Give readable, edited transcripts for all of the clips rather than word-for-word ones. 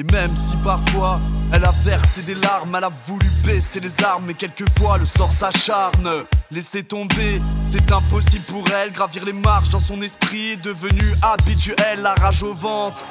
Et même si parfois elle a versé des larmes, elle a voulu baisser les armes, mais quelquefois le sort s'acharne. Laisser tomber, c'est impossible pour elle. Gravir les marches dans son esprit est devenu habituel. La rage au ventre,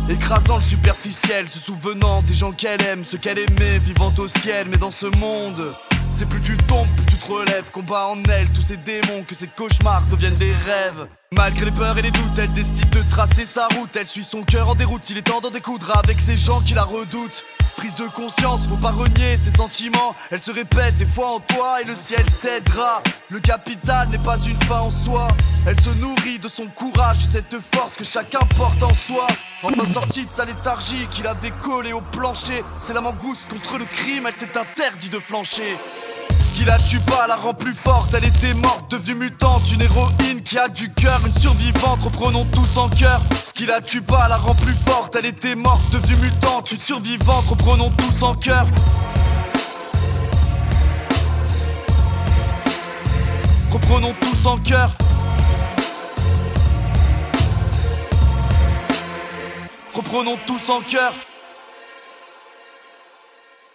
écrasant le superficiel, se souvenant des gens qu'elle aime, ceux qu'elle aimait, vivant au ciel. Mais dans ce monde, c'est plus tu tombes, plus tu te relèves. Combat en elle tous ces démons, que ces cauchemars deviennent des rêves. Malgré les peurs et les doutes, elle décide de tracer sa route. Elle suit son cœur en déroute, il est temps d'en découdre avec ces gens qui la redoutent. Prise de conscience, faut pas renier ses sentiments. Elle se répète et foi en toi et le ciel t'aidera. Le capital n'est pas une fin en soi. Elle se nourrit de son courage, de cette force que chacun porte en soi. Enfin sortie de sa léthargie qu'il avait collée au plancher. C'est la mangouste contre le crime, elle s'est interdit de flancher. Ce qui la tue pas la rend plus forte, elle était morte, devenue mutante. Une héroïne qui a du cœur, une survivante, reprenons tous en cœur. Ce qui la tue pas la rend plus forte, elle était morte, devenue mutante. Une survivante, reprenons tous en cœur. Reprenons tous en cœur. Reprenons tous en cœur.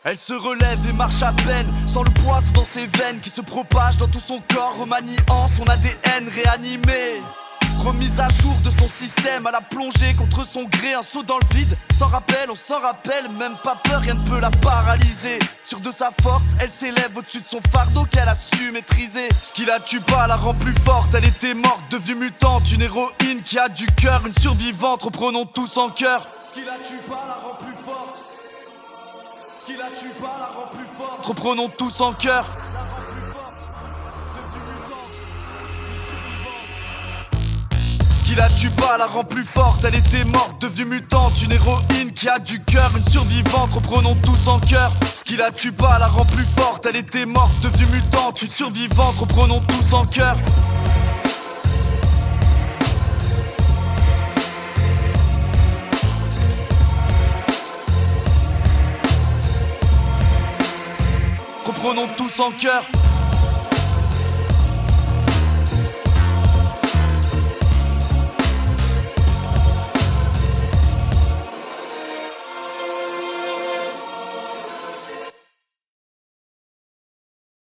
Elle se relève et marche à peine, sans le poison dans ses veines qui se propage dans tout son corps, remaniant son ADN réanimé. Remise à jour de son système, à la plongée contre son gré, un saut dans le vide. Sans rappel, on s'en rappelle, même pas peur, rien ne peut la paralyser. Sûre de sa force, elle s'élève au-dessus de son fardeau qu'elle a su maîtriser. Ce qui la tue pas la rend plus forte, elle était morte, devenue mutante. Une héroïne qui a du cœur, une survivante, reprenons tous en cœur. Ce qui la tue pas la rend plus forte. Ce qui la tue pas la rend plus forte. Reprenons tous en cœur. La rend plus forte, devenue mutante, une survivante. Ce qui la tue pas la rend plus forte. Elle était morte, devenue mutante. Une héroïne qui a du cœur, une survivante. Reprenons tous en cœur. Ce qui la tue pas la rend plus forte. Elle était morte, devenue mutante. Une survivante. Reprenons tous en cœur. Reprenons tous en cœur.